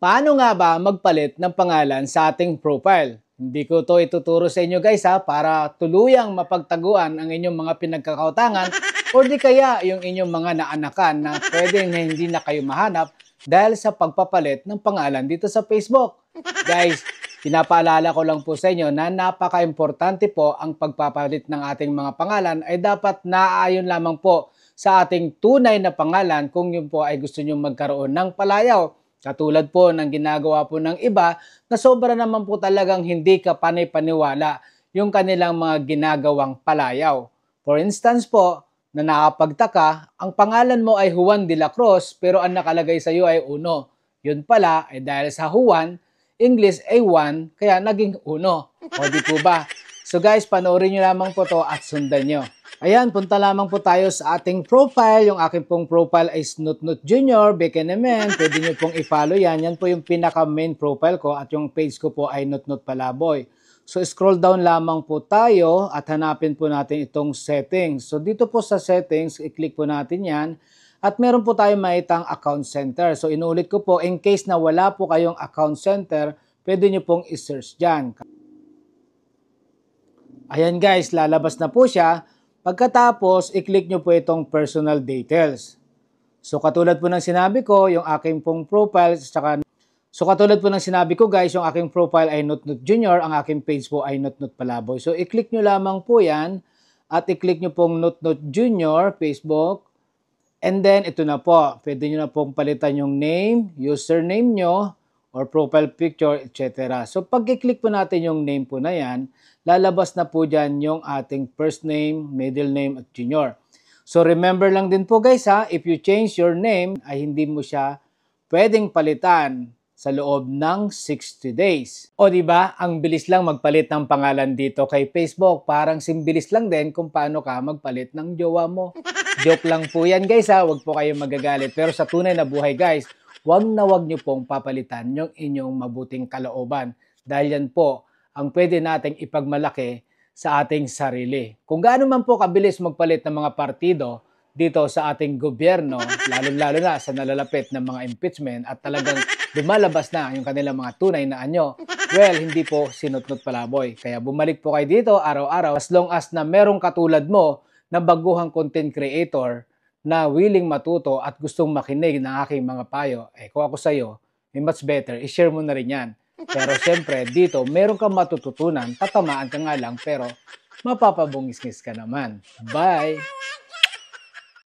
Paano nga ba magpalit ng pangalan sa ating profile? Hindi ko to ituturo sa inyo guys para tuluyang mapagtaguan ang inyong mga pinagkakautangan o di kaya yung inyong mga naanakan na pwedeng hindi na kayo mahanap dahil sa pagpapalit ng pangalan dito sa Facebook. Guys, pinapaalala ko lang po sa inyo na napaka-importante po ang pagpapalit ng ating mga pangalan ay dapat naaayon lamang po sa ating tunay na pangalan kung yun po ay gusto nyo magkaroon ng palayaw. Katulad po ng ginagawa po ng iba na sobra naman po talagang hindi ka panay-paniwala yung kanilang mga ginagawang palayaw. For instance po, na nakapagtaka, ang pangalan mo ay Juan de la Cruz pero ang nakalagay sa iyo ay Uno. Yun pala ay dahil sa Juan, English ay Juan, kaya naging Uno. O di po ba? So guys, panoorin nyo lamang po to at sundan nyo. Ayan, punta lamang po tayo sa ating profile. Yung aking pong profile ay Snutnut Jr. Bekenemen. Pwede nyo pong i-follow yan. Yan po yung pinaka-main profile ko at yung page ko po ay Nutnut Palaboy. So scroll down lamang po tayo at hanapin po natin itong settings. So dito po sa settings, i-click po natin yan. At meron po tayong maitang account center. So inulit ko po, in case na wala po kayong account center, pwede nyo pong i-search dyan. Ayan guys, lalabas na po siya. Pagkatapos, i-click nyo po itong personal details. So katulad po ng sinabi ko, yung aking pong profile, katulad po ng sinabi ko guys, yung aking profile ay Nutnut Jr., ang aking page po ay Nutnut Palaboy. So i-click nyo lamang po yan at i-click nyo pong Nutnut Jr. Facebook. And then ito na po, pwede nyo na pong palitan yung name, username nyo, or profile picture, etc. So pag i-click po natin yung name po na yan, lalabas na po dyan yung ating first name, middle name, at junior. So remember lang din po guys if you change your name, ay hindi mo siya pwedeng palitan sa loob ng 60 days. O diba, ang bilis lang magpalit ng pangalan dito kay Facebook. Parang simbilis lang din kung paano ka magpalit ng jowa mo. Joke lang po yan guys huwag po kayong magagalit. Pero sa tunay na buhay guys, wag na wag nyo pong papalitan yung inyong mabuting kalooban. Dahil yan po ang pwede nating ipagmalaki sa ating sarili. Kung gaano man po kabilis magpalit ng mga partido dito sa ating gobyerno, lalo-lalo na sa nalalapit ng mga impeachment at talagang lumalabas na yung kanilang mga tunay na anyo, well, hindi po sinutnut palaboy. Kaya bumalik po kayo dito araw-araw as long as na merong katulad mo na baguhang content creator na willing matuto at gustong makinig ng aking mga payo, kung ako sa'yo, much better, i-share mo na rin yan. Pero siyempre, dito, meron kang matututunan, tatamaan ka nga lang, pero mapapabungis-ngis ka naman. Bye!